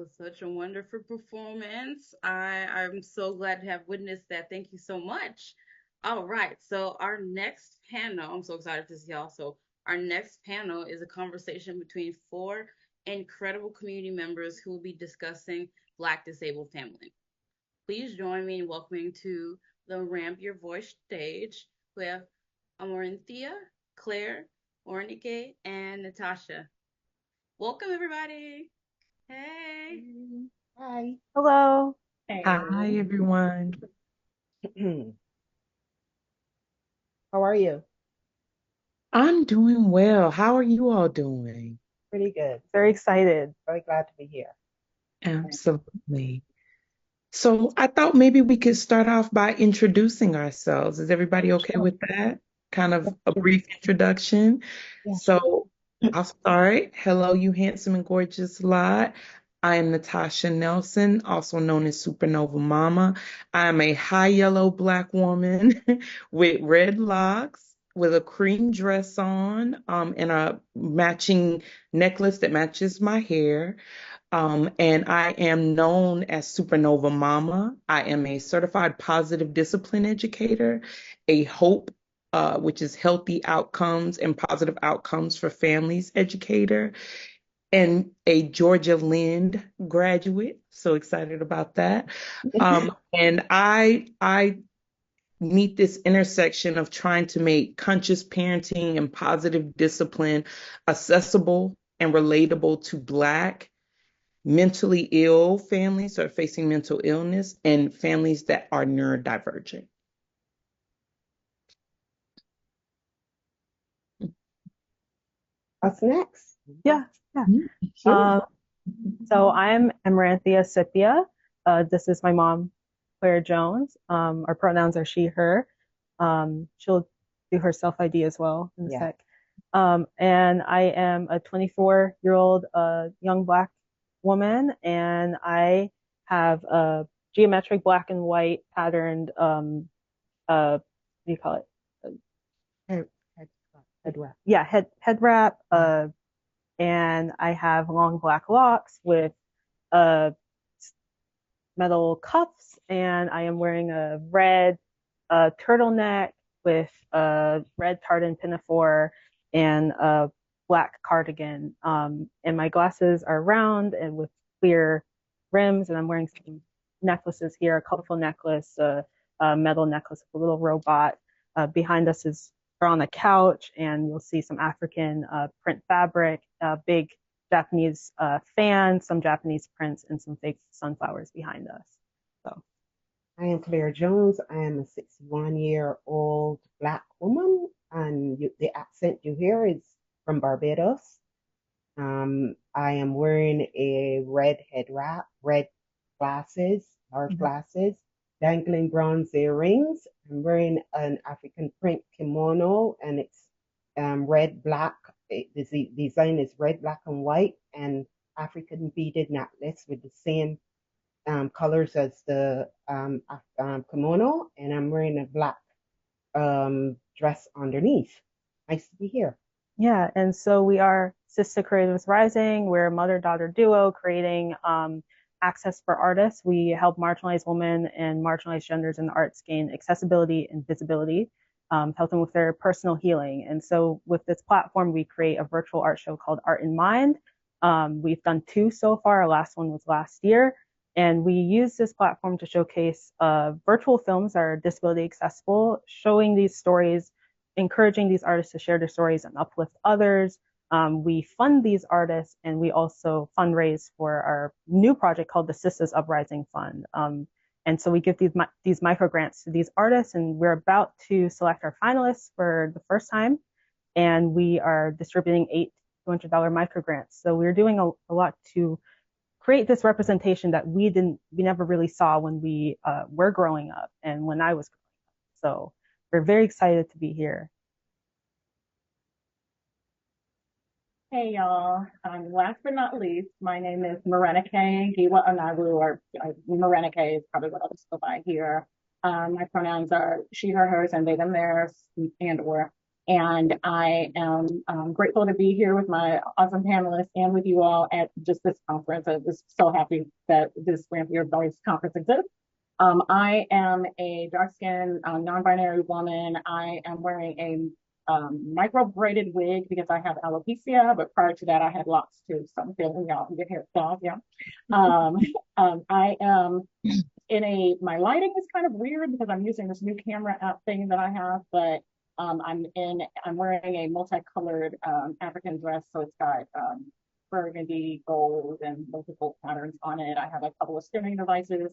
was such a wonderful performance. I'm so glad to have witnessed that. Thank you so much. All right, so our next panel, I'm so excited to see y'all. So our next panel is a conversation between four incredible community members who will be discussing Black disabled family. Please join me in welcoming to the Ramp Your Voice stage. We have Amorinthia, Claire, Ornike, and Natasha. Welcome everybody. Hey. Hi. Hello. Hi, Hey. everyone. How are you? I'm doing well. How are you all doing? Pretty good. Very excited. Very glad to be here. Absolutely. So I thought maybe we could start off by introducing ourselves. Is everybody okay Sure. with that? Kind of Yeah, a sure. brief introduction. Yeah, sure. So I'll start. Hello, you handsome and gorgeous lot. I am Natasha Nelson, also known as Supernova Mama. I am a high yellow Black woman with red locks, with a cream dress on, and a matching necklace that matches my hair. And I am known as Supernova Mama. I am a certified positive discipline educator, a HOPE, which is healthy outcomes and positive outcomes for families educator, and a Georgia Lind graduate. So excited about that. And I meet this intersection of trying to make conscious parenting and positive discipline accessible and relatable to Black mentally ill families or facing mental illness and families that are neurodivergent. What's next? Yeah, yeah. Sure. Um, so I'm Amaranthia Scipia. This is my mom, Claire Jones. Our pronouns are she, her. She'll do her self ID as well in a Yeah. sec. And I am a 24-year-old young Black woman, and I have a geometric black and white patterned, what do you call it? Head, head wrap. Yeah, head wrap. And I have long black locks with uh, metal cuffs, and I am wearing a red turtleneck with a red tartan pinafore and a black cardigan. And my glasses are round and with clear rims, and I'm wearing some necklaces here, a colorful necklace, a metal necklace with a little robot. Behind us is we're on a couch, and you'll see some African print fabric, big Japanese fan, some Japanese prints, and some fake sunflowers behind us. So, I am Claire Jones. I am a 61-year-old Black woman, and the accent you hear is from Barbados. I am wearing a red head wrap, red glasses, large glasses, dangling bronze earrings. I'm wearing an African print kimono, and it's red, black. The design is red, black, and white, and African beaded necklace with the same colors as the kimono, and I'm wearing a black dress underneath. Nice to be here. yeah, and so we are Sister Creatives Rising. We're a mother-daughter duo creating access for artists. We help marginalized women and marginalized genders in the arts gain accessibility and visibility, help them with their personal healing. And so with this platform, we create a virtual art show called Art in Mind. We've done two so far. Our last one was last year. And we use this platform to showcase virtual films that are disability accessible, showing these stories, encouraging these artists to share their stories and uplift others. We fund these artists, and we also fundraise for our new project called the Sisters Uprising Fund. And so we give these micro grants to these artists, and we're about to select our finalists for the first time. And we are distributing 8 $200 micro grants. So we're doing a lot to create this representation that we never really saw when we were growing up and when I was growing up. So we're very excited to be here. Hey y'all. Last but not least, my name is Morenike Giwa Onaru, or Morenike is probably what I'll just go by here. My pronouns are she, her, hers, and they, them, theirs, and or. And I am grateful to be here with my awesome panelists and with you all at just this conference. I'm just so happy that this Ramp Your Voice conference exists. I am a dark-skinned, non-binary woman. I am wearing a micro-braided wig because I have alopecia, but prior to that, I had locks too. So I'm feeling y'all can get hairstyles, yeah. I am my lighting is kind of weird because I'm using this new camera app thing that I have, but I'm wearing a multicolored African dress, so it's got burgundy, gold, and multiple patterns on it. I have a couple of streaming devices.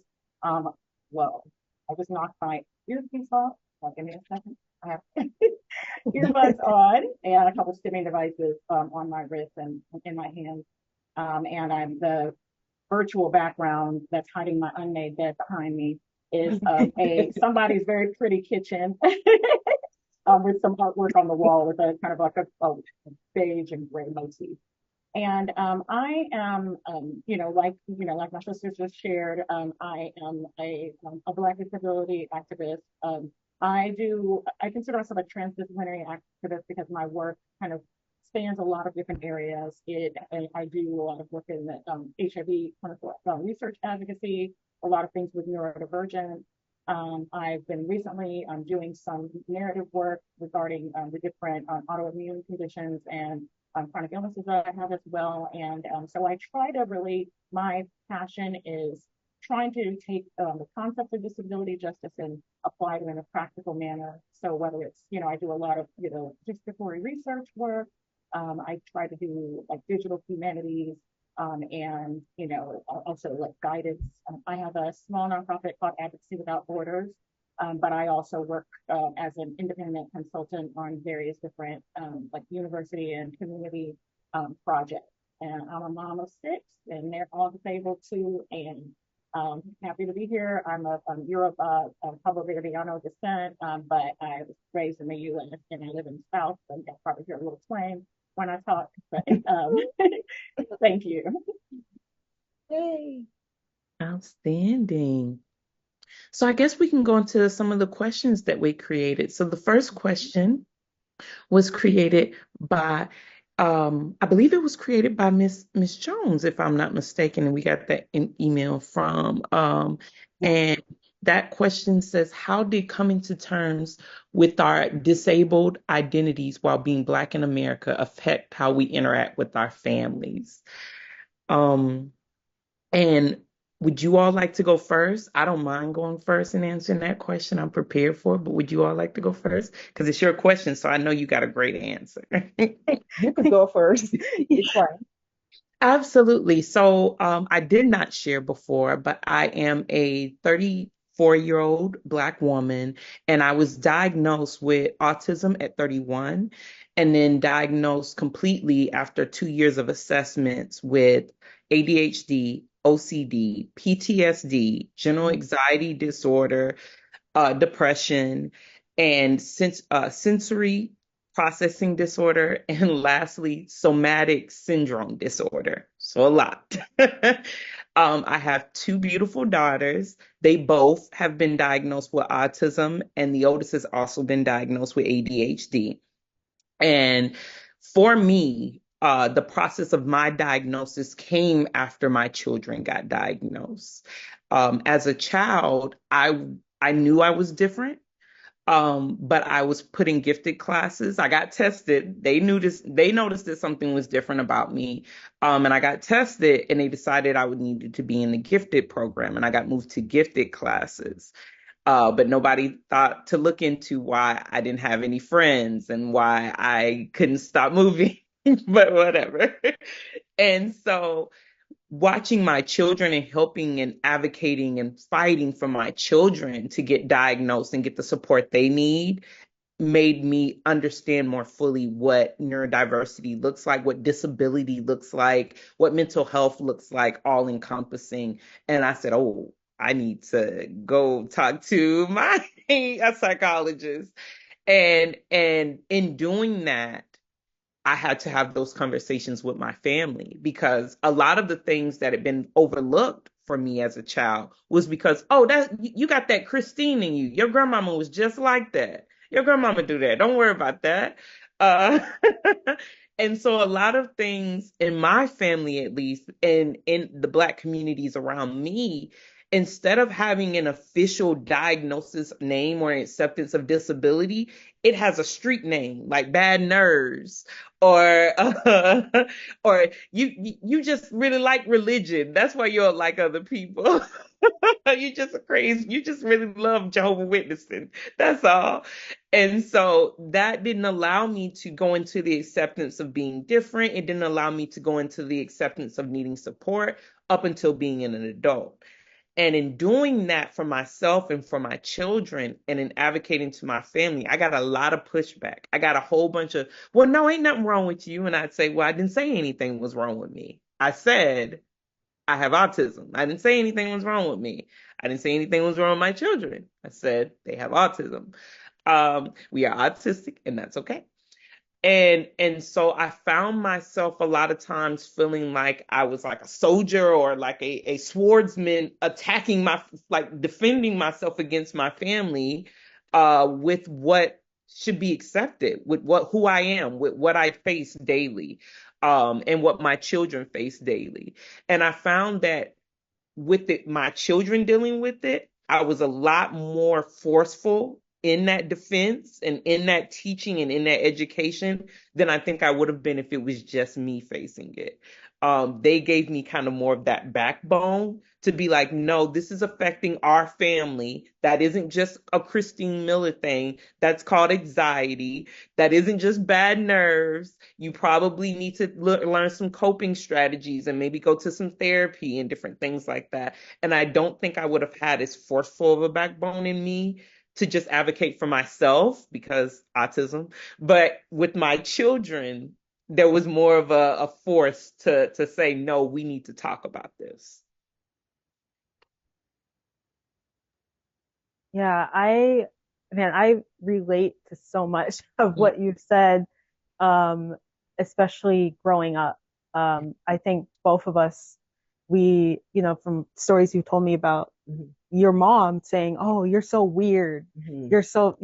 Whoa, I just knocked my earpiece off. Give me a second. I have earbuds on and a couple of streaming devices on my wrist and in my hands. And I'm the virtual background that's hiding my unmade bed behind me is a somebody's very pretty kitchen with some artwork on the wall with a kind of like a beige and gray motif. And I am, like my sisters just shared, I am a Black disability activist. I consider myself a transdisciplinary activist because my work kind of spans a lot of different areas. I do a lot of work in the HIV clinical research advocacy, a lot of things with neurodivergent. I've been recently doing some narrative work regarding the different autoimmune conditions and chronic illnesses that I have as well. And so I try to really, my passion is trying to take the concept of disability justice and apply it in a practical manner. So whether it's, I do a lot of, discriminatory research work. I try to do like digital humanities and, also like guidance. I have a small nonprofit called Advocacy Without Borders. But I also work as an independent consultant on various different like university and community projects. And I'm a mom of six, and they're all disabled too. And happy to be here. I'm of Europe, Pablo-Verdiano descent, but I was raised in the U.S. and I live in the South, so you'll probably hear a little twang when I talk. But thank you. Yay. Outstanding. So I guess we can go into some of the questions that we created. So the first question was created by, I believe it was created by Miss Jones, if I'm not mistaken, and we got that email from. And that question says, how did coming to terms with our disabled identities while being Black in America affect how we interact with our families? And would you all like to go first? I don't mind going first and answering that question. I'm prepared for it, but would you all like to go first? Because it's your question, so I know you got a great answer. You could go first. It's fine. Absolutely. So I did not share before, but I am a 34-year-old Black woman, and I was diagnosed with autism at 31, and then diagnosed completely after 2 years of assessments with ADHD, OCD, PTSD, general anxiety disorder, depression, and sensory processing disorder, and lastly, somatic syndrome disorder. So a lot. I have two beautiful daughters. They both have been diagnosed with autism, and the oldest has also been diagnosed with ADHD. And for me, the process of my diagnosis came after my children got diagnosed. As a child, I knew I was different. But I was put in gifted classes. I got tested. They noticed that something was different about me. And I got tested, and they decided I would need to be in the gifted program, and I got moved to gifted classes. But nobody thought to look into why I didn't have any friends and why I couldn't stop moving, but whatever. And so watching my children and helping and advocating and fighting for my children to get diagnosed and get the support they need made me understand more fully what neurodiversity looks like, what disability looks like, what mental health looks like, all encompassing. And I said, oh, I need to go talk to my a psychologist. And in doing that, I had to have those conversations with my family, because a lot of the things that had been overlooked for me as a child was because, oh, that you got that Christine in you. Your grandmama was just like that. Your grandmama do that. Don't worry about that. Uh, and so a lot of things in my family, at least, and in the Black communities around me, instead of having an official diagnosis name or an acceptance of disability, it has a street name like bad nerves or or you just really like religion. That's why you don't like other people. You just crazy. You just really love Jehovah Witnessing. That's all. And so that didn't allow me to go into the acceptance of being different. It didn't allow me to go into the acceptance of needing support up until being an adult. And in doing that for myself and for my children and in advocating to my family, I got a lot of pushback. I got a whole bunch of, well, no, ain't nothing wrong with you. And I'd say, well, I didn't say anything was wrong with me. I said I have autism. I didn't say anything was wrong with me. I didn't say anything was wrong with my children. I said they have autism. We are autistic, and that's okay. And so I found myself a lot of times feeling like I was like a soldier or like a swordsman attacking my like defending myself against my family with what should be accepted, with what who I am, with what I face daily, and what my children face daily. And I found that with it, my children dealing with it, I was a lot more forceful in that defense and in that teaching and in that education than I think I would have been if it was just me facing it. They gave me kind of more of that backbone to be like, no, this is affecting our family. That isn't just a Christine Miller thing. That's called anxiety. That isn't just bad nerves. You probably need to learn some coping strategies and maybe go to some therapy and different things like that. And I don't think I would have had as forceful of a backbone in me to just advocate for myself because autism, but with my children, there was more of a force to say, no, we need to talk about this. Yeah, I relate to so much of what you've said, um, especially growing up. I think both of us, from stories you told me about Mhm, your mom saying, "Oh, you're so weird. mhm, You're so,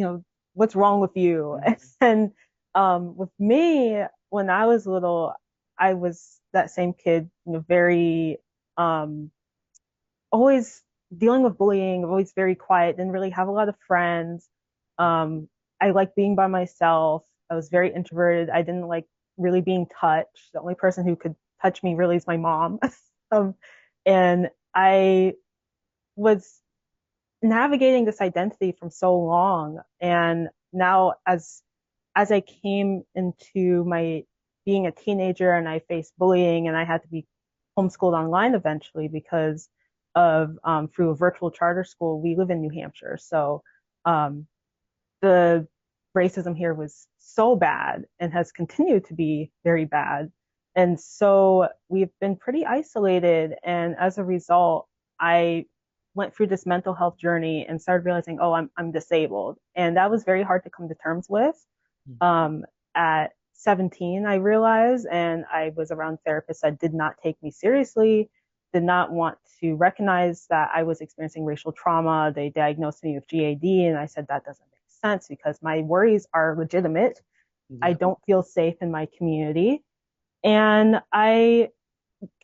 what's wrong with you?" mhm, And with me, when I was little, I was that same kid, very um always dealing with bullying, always very quiet, didn't really have a lot of friends. Um, I liked being by myself. I was very introverted. I didn't like really being touched. The only person who could touch me really is my mom. um, and I was navigating this identity from so long. And now as I came into my being a teenager and I faced bullying and I had to be homeschooled online eventually because of through a virtual charter school. We live in New Hampshire, so um, the racism here was so bad and has continued to be very bad. And so we've been pretty isolated. And as a result, I went through this mental health journey and started realizing, oh, I'm disabled. And that was very hard to come to terms with. Um, at 17, I realized, and I was around therapists that did not take me seriously, did not want to recognize that I was experiencing racial trauma. They diagnosed me with GAD, and I said that doesn't make sense because my worries are legitimate. I yeah, don't feel safe in my community. And I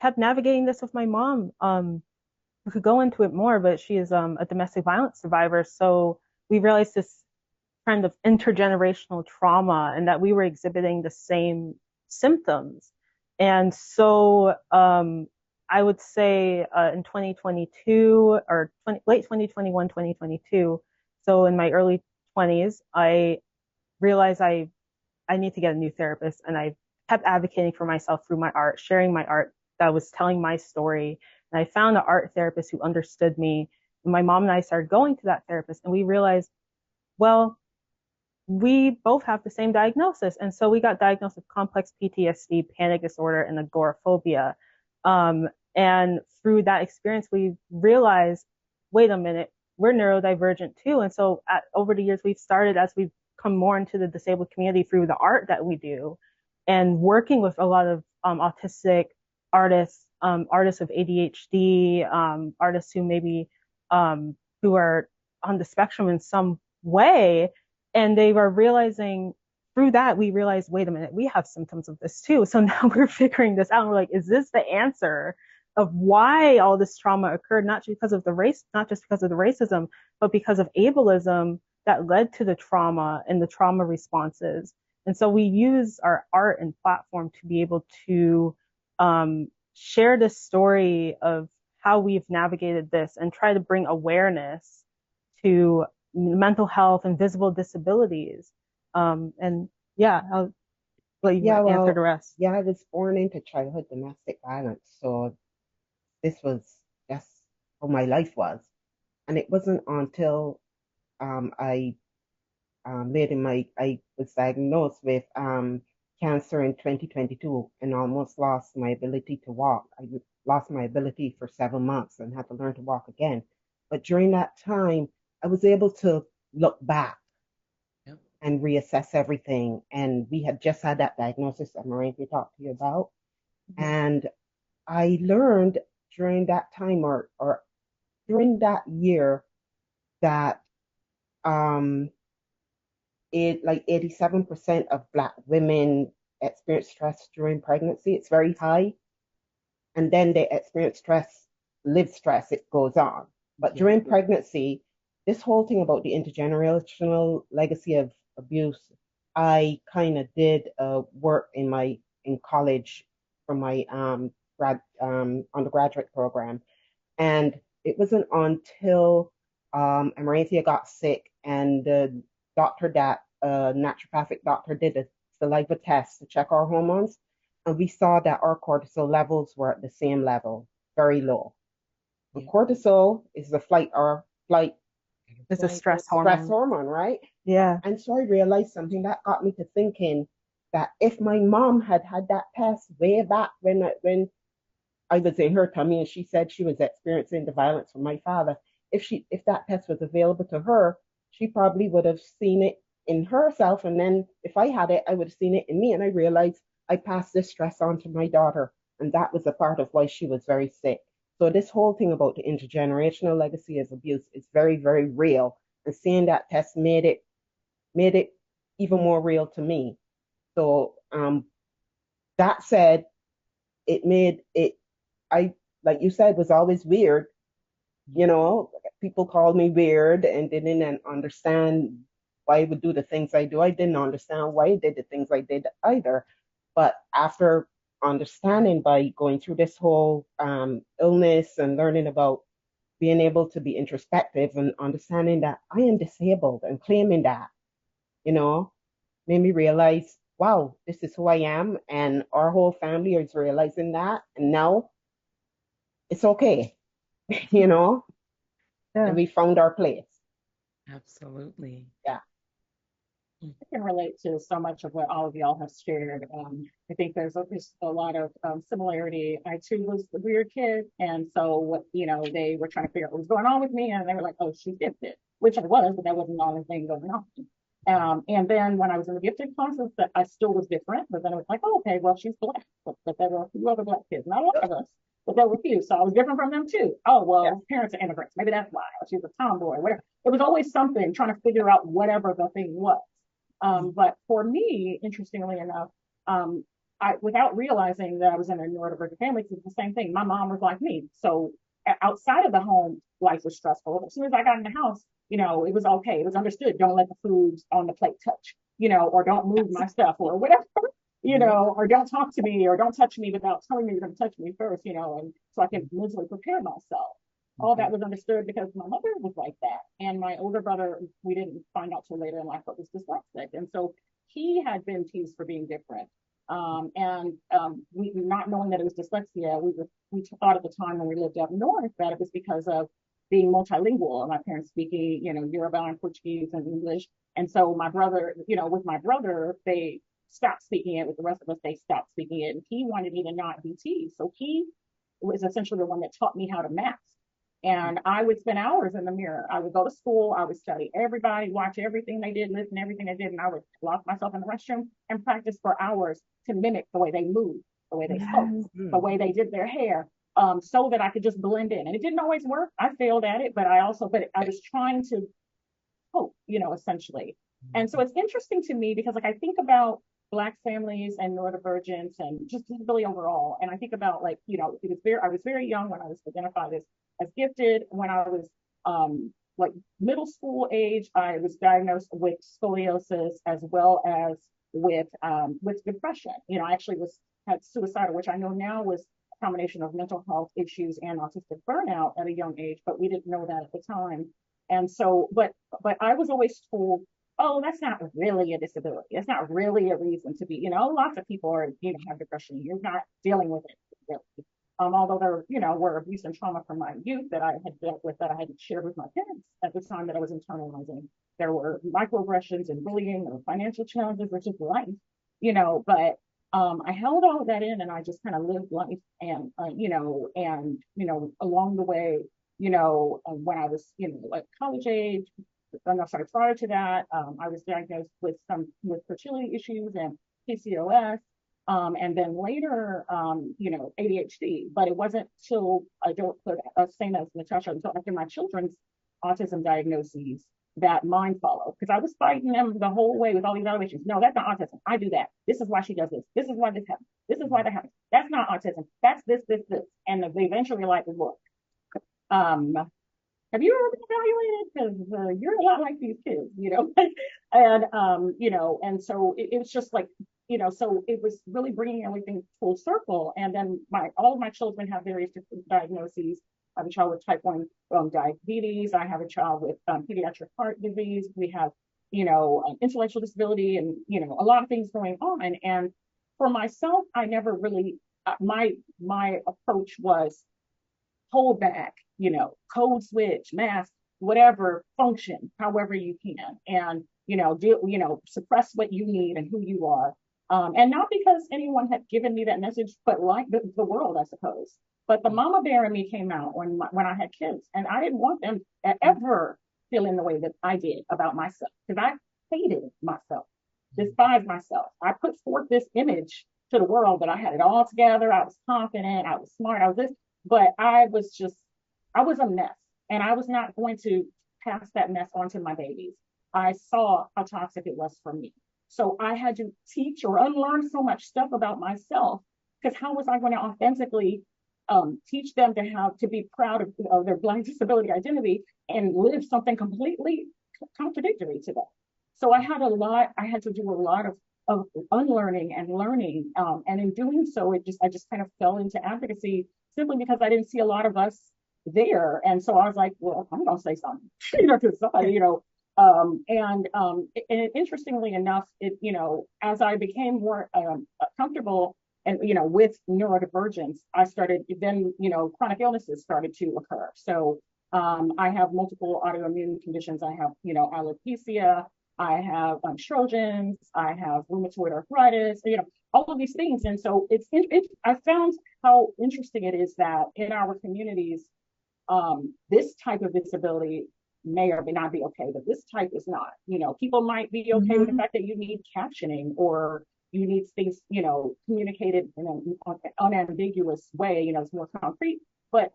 kept navigating this with my mom. We could go into it more, but she is a domestic violence survivor. So we realized this kind of intergenerational trauma and that we were exhibiting the same symptoms. And so I would say in 2022 or late 2021, 2022, so in my early 20s, I realized I need to get a new therapist. And I kept advocating for myself through my art, sharing my art that was telling my story. And I found an art therapist who understood me. And my mom and I started going to that therapist, and we realized, well, we both have the same diagnosis. And so we got diagnosed with complex PTSD, panic disorder, and agoraphobia. And through that experience, we realized, wait a minute, we're neurodivergent too. And so over the years, we've started as we've come more into the disabled community through the art that we do and working with a lot of autistic artists, artists with ADHD, artists who maybe who are on the spectrum in some way, And they were realizing through that, we realized, wait a minute, we have symptoms of this too. So now we're figuring this out. And we're like, is this the answer of why all this trauma occurred? Not just because of the race, not just because of the racism, but because of ableism that led to the trauma and the trauma responses. And so we use our art and platform to be able to share this story of how we've navigated this and try to bring awareness to mental health and visible disabilities. And yeah, I'll let you Yeah, answer the well, rest. yeah, I was born into childhood domestic violence, so this was just how my life was. And it wasn't until I later my I was diagnosed with cancer in 2022 and almost lost my ability to walk. I lost my ability for 7 months and had to learn to walk again. But during that time, I was able to look back Yep. and reassess everything. And we had just had that diagnosis that Maria talked to you about. Mm-hmm. And I learned during that time or during that year that um, it like 87% of Black women experience stress during pregnancy. It's very high. And then they experience stress, live stress, it goes on. But Yeah. during pregnancy, this whole thing about the intergenerational legacy of abuse, I kind of did work in college for my undergraduate program. And it wasn't until Amaranthia got sick and the doctor that naturopathic doctor did a saliva test to check our hormones, and we saw that our cortisol levels were at the same level, very low. And Yeah. cortisol is the flight It's a stress stress hormone. hormone, right? Yeah. And so I realized something that got me to thinking that if my mom had had that test way back when I was in her tummy and she said she was experiencing the violence from my father, if that test was available to her, she probably would have seen it in herself, and then if I had it, I would have seen it in me. And I realized I passed this stress on to my daughter, and that was a part of why she was very sick. So this whole thing about the intergenerational legacy of abuse is very, very real. And seeing that test made it even more real to me. So that said, it made it I like you said was always weird. You know, people called me weird and didn't understand why I would do the things I do. I didn't understand why I did the things I did either. But after understanding by going through this whole illness and learning about being able to be introspective and understanding that I am disabled and claiming that, you know, made me realize, wow, this is who I am. And our whole family is realizing that. And now it's okay, you know, and Yeah. we found our place. Absolutely. Yeah. I can relate to so much of what all of y'all have shared. I think there's a lot of similarity. I too was the weird kid, and so what they were trying to figure out what was going on with me, and they were like, "Oh, she's gifted," which I was, but that wasn't the only thing going on. And then when I was in the gifted classes, that I still was different, but then it was like, "Oh, okay, well she's black," but there were a few other black kids, not a lot of us, but there were a few, so I was different from them too. Oh, well, Yeah. parents are immigrants, maybe that's why. Or she's a tomboy, whatever. It was always something trying to figure out whatever the thing was. But for me, interestingly enough, without realizing that I was in a neurodivergent family, it's the same thing. My mom was like me. So outside of the home, life was stressful. As soon as I got in the house, it was okay. It was understood. Don't let the foods on the plate touch, or don't move my stuff or whatever, or don't talk to me or don't touch me without telling me you're going to touch me first, and so I can mentally prepare myself. All that was understood because my mother was like that. And my older brother, we didn't find out till later in life, but was dyslexic. And so he had been teased for being different. We not knowing that it was dyslexia, we thought at the time when we lived up north that it was because of being multilingual and my parents speaking, Yoruba and Portuguese and English. And so my brother, with my brother, they stopped speaking it. With the rest of us, they stopped speaking it. And he wanted me to not be teased. So he was essentially the one that taught me how to mask. And I would spend hours in the mirror. I would go to school. I would study everybody, watch everything they did, listen to everything they did. And I would lock myself in the restroom and practice for hours to mimic the way they moved, the way they spoke, the way they did their hair, so that I could just blend in. And it didn't always work. I failed at it, but I was trying to cope, essentially. And so it's interesting to me because like I think about Black families and neurodivergence and just disability overall. And I think about like, I was very young when I was identified as gifted. When I was like middle school age, I was diagnosed with scoliosis as well as with depression. I actually had suicidal, which I know now was a combination of mental health issues and autistic burnout at a young age, but we didn't know that at the time. And so, but I was always told, oh, that's not really a disability. It's not really a reason to be, lots of people have depression. You're not dealing with it really. Although there, were abuse and trauma from my youth that I had dealt with that I hadn't shared with my parents at the time that I was internalizing. There were microaggressions and bullying or financial challenges, which is life, but I held all of that in and I just kind of lived life and, along the way, when I was, like college age, no, sorry, prior to that, I was diagnosed with fertility issues and PCOS, and then later, ADHD. But it wasn't till I don't put same as Natasha until after my children's autism diagnoses that mine followed because I was fighting them the whole way with all these other issues. No, that's not autism. I do that. This is why she does this. This is why this happens. This is why that happens. That's not autism. That's this, this, this. And they eventually like, look, um, have you ever been evaluated? Because you're a lot like these kids, and so it was just like, so it was really bringing everything full circle. And then all of my children have various different diagnoses. I have a child with type 1 diabetes. I have a child with pediatric heart disease. We have, intellectual disability and, a lot of things going on. And for myself, I never really, my approach was hold back, code switch, mask, whatever, function, however you can, and suppress what you need and who you are. And not because anyone had given me that message, but like the world, I suppose. But the mama bear in me came out when I had kids, and I didn't want them to ever feeling the way that I did about myself because I hated myself, despised myself. I put forth this image to the world that I had it all together. I was confident. I was smart. I was this, but I was a mess, and I was not going to pass that mess on to my babies. I saw how toxic it was for me. So I had to teach or unlearn so much stuff about myself because how was I going to authentically teach them to be proud of their Black disability identity and live something completely contradictory to that? So I had to do a lot of unlearning and learning. And in doing so, I just kind of fell into advocacy simply because I didn't see a lot of us there. And so I was like, well, I'm going to say something, to somebody, and interestingly enough, as I became more comfortable and, with neurodivergence, I started then, chronic illnesses started to occur. So I have multiple autoimmune conditions. I have, alopecia, I have Sjogren's, I have rheumatoid arthritis, all of these things. And so I found how interesting it is that in our communities, this type of disability may or may not be okay, but this type is not. People might be okay with the fact that you need captioning or you need things, communicated in an unambiguous way, it's more concrete, but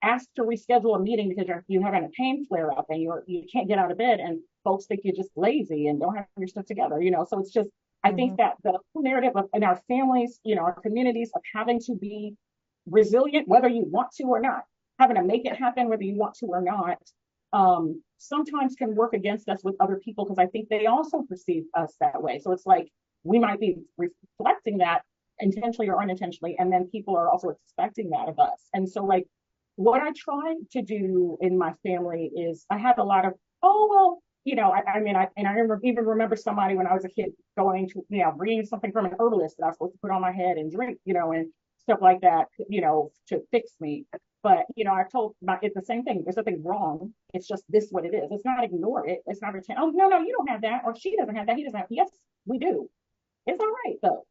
ask to reschedule a meeting because you're having a pain flare up and you can't get out of bed and folks think you're just lazy and don't have your stuff together, so it's just, I think that the narrative in our families, our communities of having to be resilient, whether you want to or not, having to make it happen, whether you want to or not, sometimes can work against us with other people because I think they also perceive us that way. So it's like we might be reflecting that intentionally or unintentionally, and then people are also expecting that of us. And so, like, what I try to do in my family is I have a lot of, oh, well, I even remember somebody when I was a kid going to, reading something from an herbalist that I was supposed to put on my head and drink, and stuff like that, to fix me. But, I told it's the same thing. There's nothing wrong. It's just this what it is. It's not ignore it. It's not pretend, oh, no, you don't have that. Or she doesn't have that. He doesn't have, yes, we do. It's all right, though.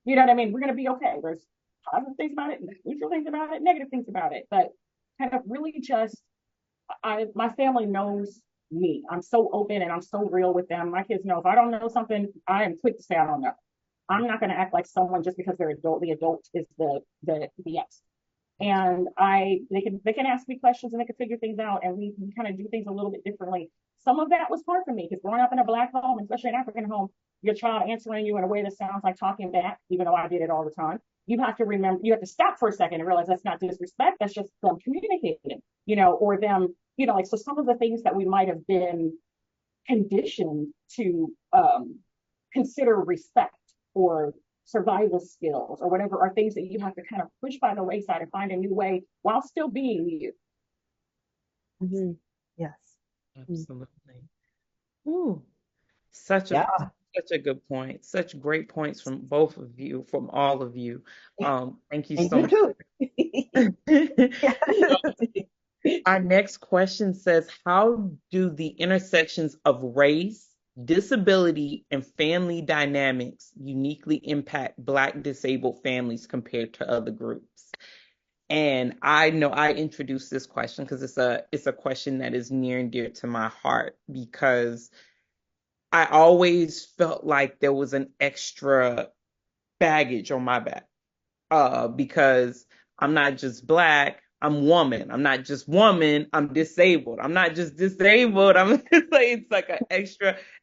You know what I mean? We're going to be okay. There's positive things about it, neutral things about it, negative things about it. But kind of really just, my family knows me. I'm so open and I'm so real with them. My kids know if I don't know something, I am quick to say I don't know. I'm not going to act like someone just because they're adult. The adult is the yes. And they can ask me questions and they can figure things out, and we kind of do things a little bit differently. Some of that was hard for me because growing up in a Black home, especially an African home, your child answering you in a way that sounds like talking back, even though I did it all the time. You have to remember, you have to stop for a second and realize that's not disrespect, that's just them communicating, or them, like, so some of the things that we might have been conditioned to consider respect or survival skills or whatever are things that you have to kind of push by the wayside and find a new way while still being you. Mm-hmm. Yes. Absolutely. Ooh, such a Yeah. such a good point. Such great points from both of you, from all of you. Thank you And so you too. much. Our next question says, how do the intersections of race, disability, and family dynamics uniquely impact Black disabled families compared to other groups? And I know I introduced this question because it's a question that is near and dear to my heart, because I always felt like there was an extra baggage on my back, because I'm not just Black, I'm woman. I'm not just woman, I'm disabled. I'm not just disabled, I'm it's like an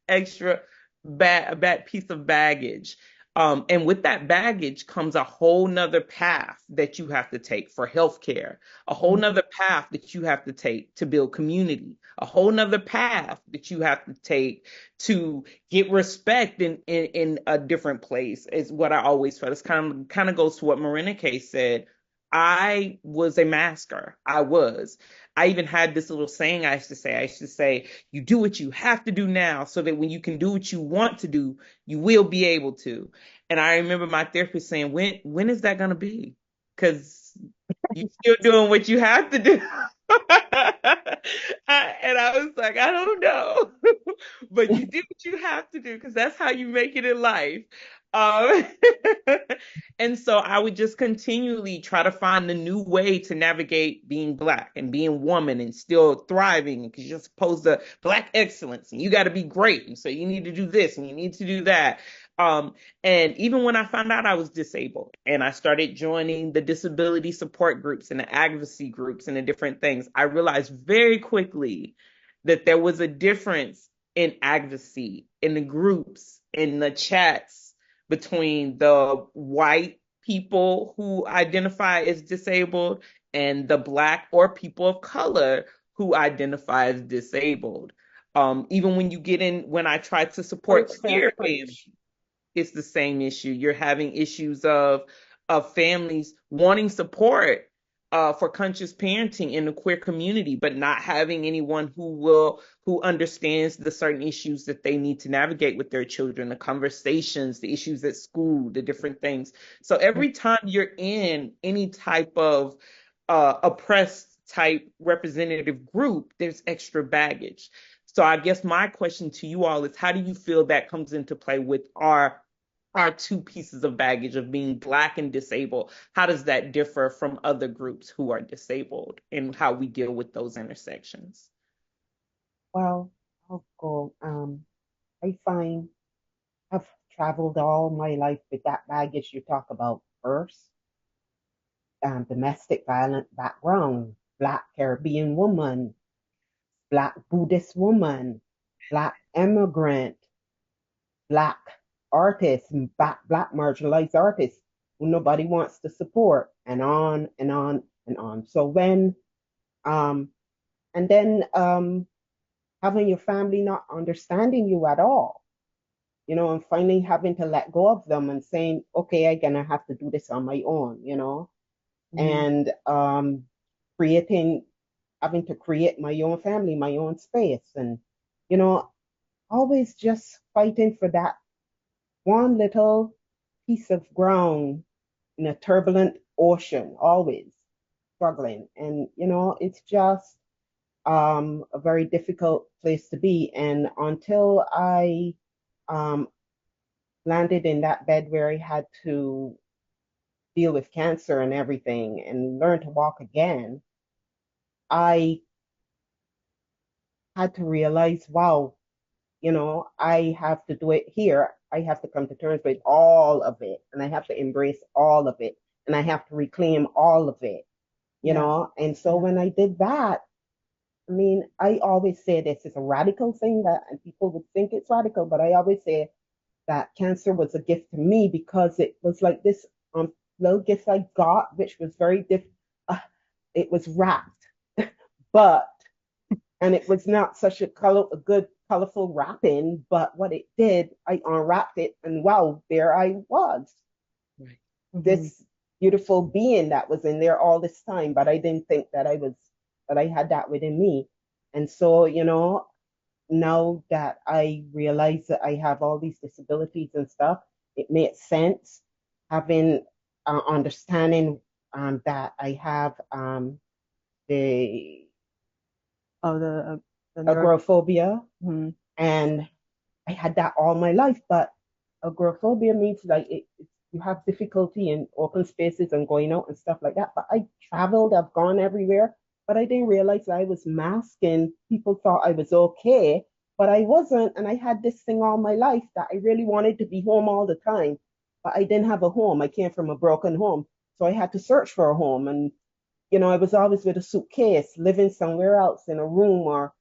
extra bad piece of baggage. And with that baggage comes a whole nother path that you have to take for healthcare, a whole nother path that you have to take to build community, a whole nother path that you have to take to get respect in a different place, is what I always felt. It's kind of goes to what Marinike said. I was a masker. I even had this little saying I used to say. I used to say, you do what you have to do now so that when you can do what you want to do, you will be able to. And I remember my therapist saying, when is that going to be? Because you still doing what you have to do. And I was like, I don't know. But you do what you have to do because that's how you make it in life. Um, and so I would just continually try to find a new way to navigate being Black and being woman and still thriving, because you're supposed to Black excellence and you got to be great. And so you need to do this and you need to do that. And even when I found out I was disabled and I started joining the disability support groups and the advocacy groups and the different things, I realized very quickly that there was a difference in advocacy, in the groups, in the chats between the white people who identify as disabled and the Black or people of color who identify as disabled. Even when you get in, when I try to support queer families, it's the same issue. You're having issues of families wanting support for conscious parenting in the queer community, but not having anyone who understands the certain issues that they need to navigate with their children, the conversations, the issues at school, the different things. So every time you're in any type of oppressed type representative group, there's extra baggage. So I guess my question to you all is, how do you feel that comes into play with our two pieces of baggage of being Black and disabled? How does that differ from other groups who are disabled and how we deal with those intersections? Well, I'll go. I find I've traveled all my life with that baggage you talk about first. Domestic violent background, Black Caribbean woman, Black Buddhist woman, Black immigrant, Black artists, Black marginalized artists who nobody wants to support, and on and on and on. So um, and then having your family not understanding you at all, and finally having to let go of them and saying, okay, I'm gonna have to do this on my own, and creating, having to create my own family, my own space, and you know, always just fighting for that one little piece of ground in a turbulent ocean, always struggling. And it's just a very difficult place to be. And until I um, landed in that bed where I had to deal with cancer and everything and learn to walk again, I had to realize, wow, I have to do it here. I have to come to terms with all of it, and I have to embrace all of it, and I have to reclaim all of it. you Yeah. know? And so Yeah. when I did that, I mean, I always say this is a radical thing that and people would think it's radical, but I always say that cancer was a gift to me because it was like this little gift I got, which was very uh, it was wrapped, but and it was not such a good colorful wrapping. But what it did, I unwrapped it, and wow, there I was, Right. this beautiful being that was in there all this time. But I didn't think that I had that within me, and so now that I realize that I have all these disabilities and stuff, it makes sense having understanding that I have the Oh, the neuro. agoraphobia, Mhm. and I had that all my life. But agoraphobia means like you have difficulty in open spaces and going out and stuff like that. But I traveled, I've gone everywhere, but I didn't realize I was masking. People thought I was okay, but I wasn't. And I had this thing all my life that I really wanted to be home all the time, but I didn't have a home. I came from a broken home. So I had to search for a home. And, I was always with a suitcase, living somewhere else in a room or,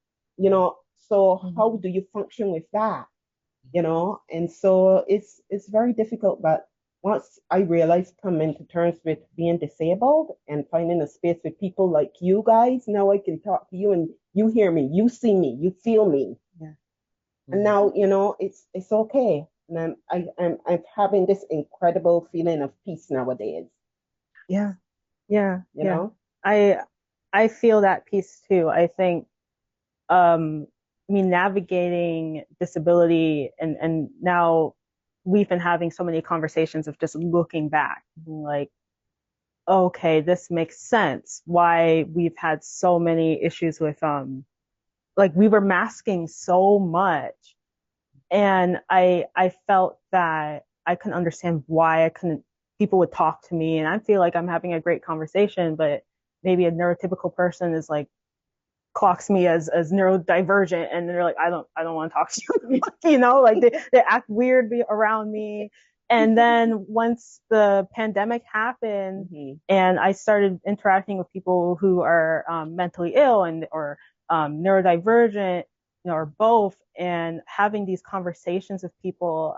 so how do you function with that? And so it's very difficult. But once I realized coming to terms with being disabled and finding a space with people like you guys, now I can talk to you and you hear me, you see me, you feel me. Yeah. And now, it's okay. And I'm having this incredible feeling of peace nowadays, Yeah. Yeah. you Yeah. know? I feel that piece too. I think navigating disability and now we've been having so many conversations of just looking back, like, okay, this makes sense why we've had so many issues with like we were masking so much. And I felt that I couldn't understand why I couldn't people would talk to me and I feel like I'm having a great conversation, but maybe a neurotypical person is like clocks me as neurodivergent and they're like I don't want to talk to you like they act weird around me. And then once the pandemic happened and I started interacting with people who are mentally ill and or neurodivergent, or both, and having these conversations with people,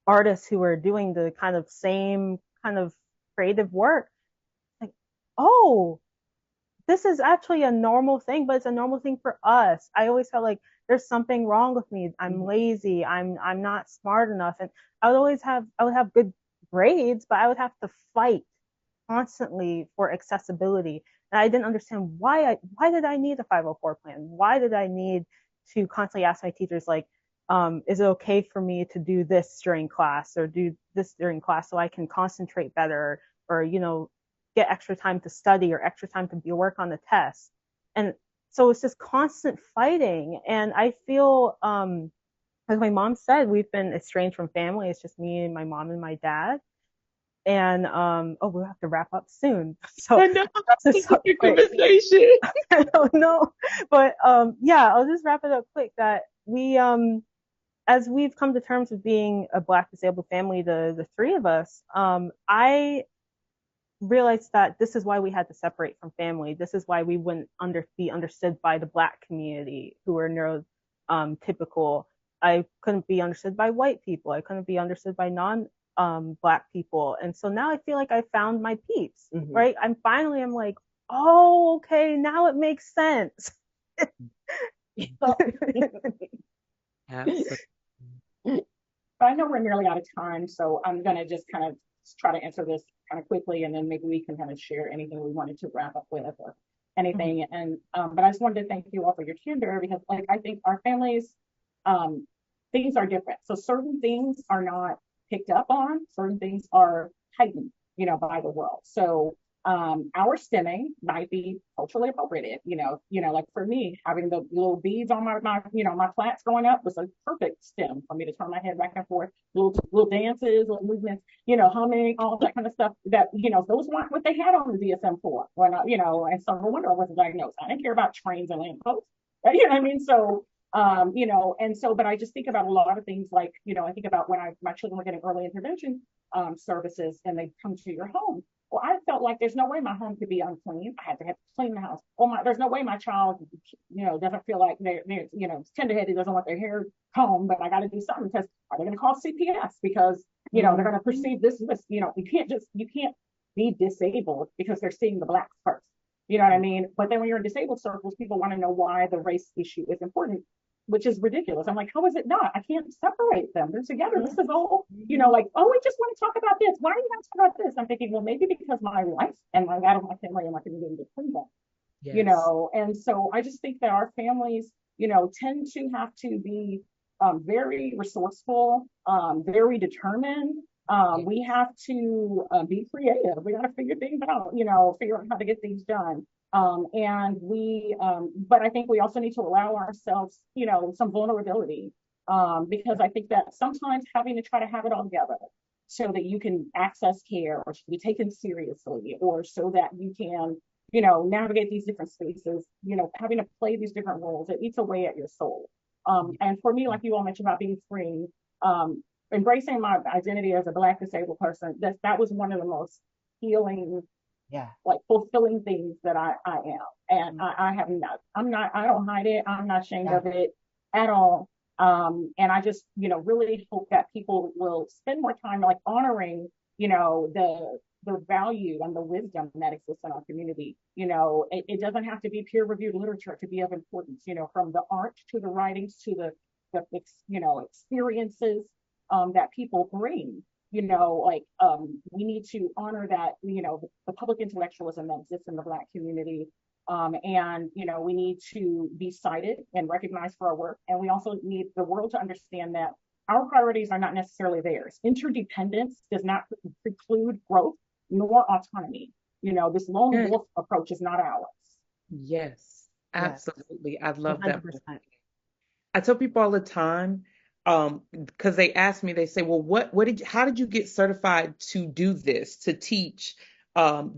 artists who are doing the kind of same kind of creative work, like, oh, this is actually a normal thing, but it's a normal thing for us. I always felt like there's something wrong with me. I'm lazy. I'm not smart enough. And I would have good grades, but I would have to fight constantly for accessibility. And I didn't understand why did I need a 504 plan? Why did I need to constantly ask my teachers like, is it okay for me to do this during class or do this during class so I can concentrate better or, get extra time to study or extra time to work on the test. And so it's just constant fighting. And I feel, as my mom said, we've been estranged from family. It's just me and my mom and my dad. And we'll have to wrap up soon. So I know. this It's a good conversation. I don't know. But yeah, I'll just wrap it up quick that we as we've come to terms with being a Black disabled family, the three of us, I realized that this is why we had to separate from family. This is why we wouldn't be understood by the Black community who are neurotypical. I couldn't be understood by white people. I couldn't be understood by non Black people. And so now I feel like I found my peeps, right? I'm like, oh, okay, now it makes sense. Absolutely. I know we're nearly out of time, so I'm going to just kind of try to answer this kind of quickly, and then maybe we can kind of share anything we wanted to wrap up with or anything. And but I just wanted to thank you all for your candor because, like, I think our families, things are different. So certain things are not picked up on, certain things are heightened, by the world. So our stimming might be culturally appropriated, like for me, having the little beads on my plaits growing up was a perfect stem for me to turn my head back and forth, little dances, little movements, humming, all that kind of stuff that, those weren't what they had on the DSM-4 when and so no wonder I wasn't diagnosed. I didn't care about trains and lampposts, you know what I mean? So, and so, but I just think about a lot of things like, I think about when my children were getting early intervention services and they come to your home Well, I felt like there's no way my home could be unclean. I had to clean the house. There's no way my child, doesn't feel like they're tenderheaded, doesn't want their hair combed, but I got to do something because are they going to call CPS because, they're going to perceive this, you can't be disabled because they're seeing the blacks first. You know what I mean? But then when you're in disabled circles, people want to know why the race issue is important, which is ridiculous. I'm like, how is it not? I can't separate them. They're together. This is all, like, oh, we just want to talk about this. Why are you going to talk about this? I'm thinking, well, maybe because my life and that of my family and my community between them, Yes. and so I just think that our families, tend to have to be very resourceful, very determined. We have to be creative. We got to figure things out, figure out how to get things done. But I think we also need to allow ourselves, some vulnerability, because I think that sometimes having to try to have it all together so that you can access care or be taken seriously, or so that you can, navigate these different spaces, having to play these different roles, it eats away at your soul. And for me, like you all mentioned about being free, embracing my identity as a Black disabled person, that was one of the most healing, Yeah. like fulfilling things that I am. And I have not, I don't hide it. I'm not ashamed of it at all. And I just, really hope that people will spend more time like honoring, the value and the wisdom that exists in our community. It doesn't have to be peer-reviewed literature to be of importance, from the art to the writings to the experiences that people bring. We need to honor that, the public intellectualism that exists in the Black community. And, we need to be cited and recognized for our work. And we also need the world to understand that our priorities are not necessarily theirs. Interdependence does not preclude growth nor autonomy. This lone wolf approach is not ours. Yes, absolutely. I love that. 100%. I tell people all the time, because they ask me, they say, well, how did you get certified to do this, to teach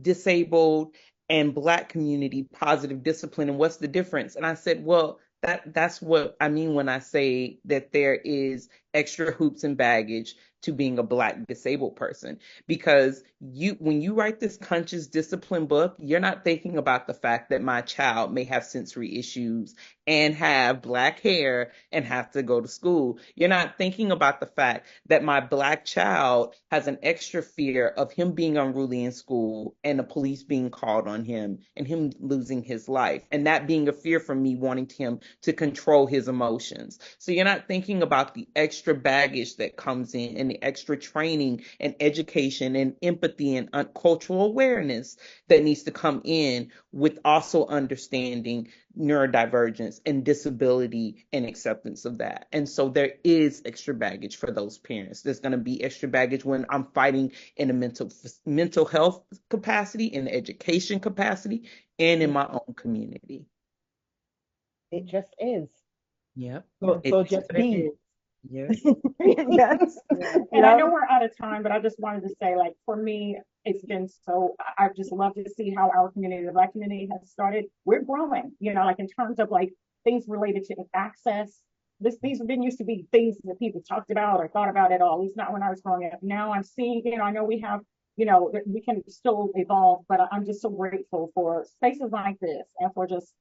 disabled and Black community positive discipline, and what's the difference? And I said, well, that's what I mean when I say that there is extra hoops and baggage to being a Black disabled person. Because when you write this conscious discipline book, you're not thinking about the fact that my child may have sensory issues and have Black hair and have to go to school. You're not thinking about the fact that my Black child has an extra fear of him being unruly in school and the police being called on him and him losing his life, and that being a fear from me wanting him to control his emotions. So you're not thinking about the extra baggage that comes in, and the extra training and education and empathy and cultural awareness that needs to come in with also understanding neurodivergence and disability and acceptance of that. And so there is extra baggage for those parents. There's going to be extra baggage when I'm fighting in a mental health capacity, in the education capacity, and in my own community. It just is. Yep. So just be. Yes. Yes. And I know we're out of time, but I just wanted to say, like, for me, it's been I've just loved to see how our community, the Black community, has started. We're growing, like in terms of like things related to access. These didn't used to be things that people talked about or thought about at all, at least not when I was growing up. Now I'm seeing, I know we have, we can still evolve, but I'm just so grateful for spaces like this and for just,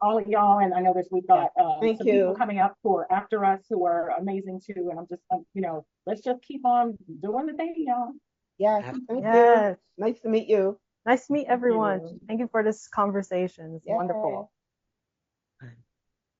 all of y'all. And I know we've got some people coming up after us who are amazing too. And I'm just, let's just keep on doing the thing, y'all. Yes, thank you. Nice to meet you. Nice to meet everyone. Thank you for this conversation. It's wonderful.